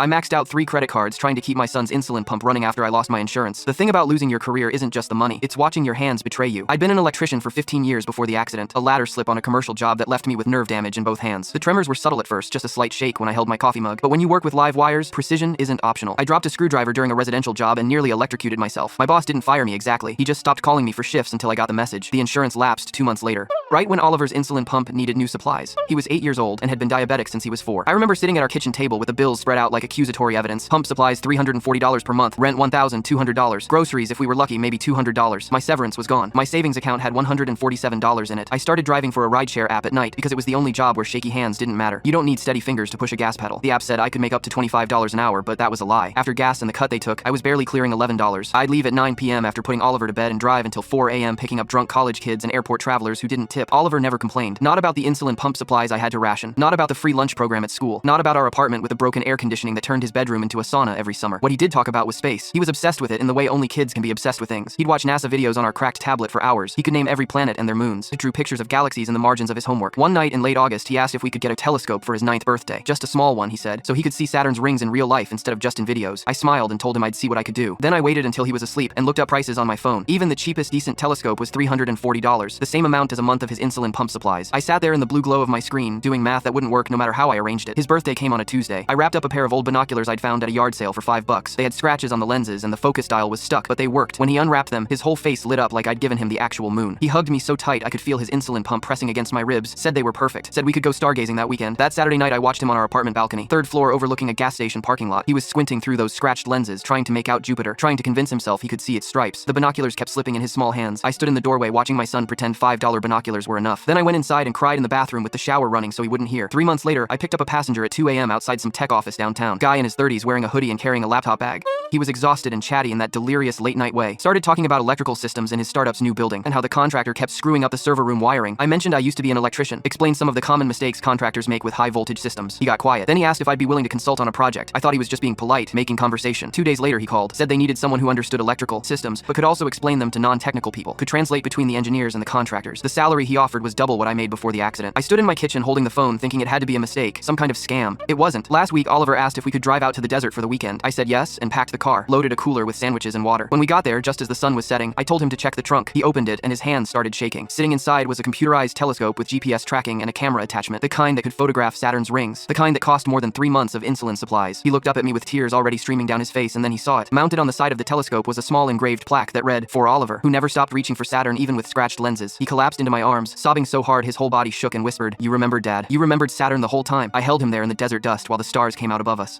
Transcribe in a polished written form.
I maxed out 3 credit cards trying to keep my son's insulin pump running after I lost my insurance. The thing about losing your career isn't just the money, it's watching your hands betray you. I'd been an electrician for 15 years before the accident, a ladder slip on a commercial job that left me with nerve damage in both hands. The tremors were subtle at first, just a slight shake when I held my coffee mug. But when you work with live wires, precision isn't optional. I dropped a screwdriver during a residential job and nearly electrocuted myself. My boss didn't fire me exactly. He just stopped calling me for shifts until I got the message. The insurance lapsed 2 months later, right when Oliver's insulin pump needed new supplies. He was 8 years old and had been diabetic since he was 4. I remember sitting at our kitchen table with the bills spread out like accusatory evidence. Pump supplies $340 per month, rent $1,200, groceries if we were lucky maybe $200. My severance was gone. My savings account had $147 in it. I started driving for a rideshare app at night because it was the only job where shaky hands didn't matter. You don't need steady fingers to push a gas pedal. The app said I could make up to $25 an hour, but that was a lie. After gas and the cut they took, I was barely clearing $11. I'd leave at 9 p.m. after putting Oliver to bed and drive until 4 a.m. picking up drunk college kids and airport travelers who didn't tip. Oliver never complained. Not about the insulin pump supplies I had to ration. Not about the free lunch program at school. Not about our apartment with the broken air conditioning that turned his bedroom into a sauna every summer. What he did talk about was space. He was obsessed with it in the way only kids can be obsessed with things. He'd watch NASA videos on our cracked tablet for hours. He could name every planet and their moons. He drew pictures of galaxies in the margins of his homework. One night in late August, he asked if we could get a telescope for his 9th birthday. Just a small one, he said, so he could see Saturn's rings in real life instead of just in videos. I smiled and told him I'd see what I could do. Then I waited until he was asleep and looked up prices on my phone. Even the cheapest decent telescope was $340, the same amount as a month of his insulin pump supplies. I sat there in the blue glow of my screen, doing math that wouldn't work no matter how I arranged it. His birthday came on a Tuesday. I wrapped up a pair of old binoculars I'd found at a yard sale for $5. They had scratches on the lenses and the focus dial was stuck, but they worked. When he unwrapped them, his whole face lit up like I'd given him the actual moon. He hugged me so tight I could feel his insulin pump pressing against my ribs, said they were perfect, said we could go stargazing that weekend. That Saturday night I watched him on our apartment balcony, 3rd floor overlooking a gas station parking lot. He was squinting through those scratched lenses, trying to make out Jupiter, trying to convince himself he could see its stripes. The binoculars kept slipping in his small hands. I stood in the doorway watching my son pretend $5 binoculars were enough. Then I went inside and cried in the bathroom with the shower running so he wouldn't hear. 3 months later, I picked up a passenger at 2 a.m. outside some tech office downtown. Guy in his 30s wearing a hoodie and carrying a laptop bag. He was exhausted and chatty in that delirious late-night way. Started talking about electrical systems in his startup's new building and how the contractor kept screwing up the server room wiring. I mentioned I used to be an electrician, explained some of the common mistakes contractors make with high-voltage systems. He got quiet. Then he asked if I'd be willing to consult on a project. I thought he was just being polite, making conversation. 2 days later he called, said they needed someone who understood electrical systems, but could also explain them to non-technical people, could translate between the engineers and the contractors. The salary he offered was double what I made before the accident. I stood in my kitchen holding the phone thinking it had to be a mistake, some kind of scam. It wasn't. Last week Oliver asked if we could drive out to the desert for the weekend. I said yes and packed the car, loaded a cooler with sandwiches and water. When we got there, just as the sun was setting, I told him to check the trunk. He opened it and his hands started shaking. Sitting inside was a computerized telescope with GPS tracking and a camera attachment, the kind that could photograph Saturn's rings, the kind that cost more than 3 months of insulin supplies. He looked up at me with tears already streaming down his face and then he saw it. Mounted on the side of the telescope was a small engraved plaque that read, "For Oliver, who never stopped reaching for Saturn even with scratched lenses." He collapsed into my arms, sobbing so hard his whole body shook and whispered, "You remembered, Dad. You remembered Saturn the whole time." I held him there in the desert dust while the stars came out above us.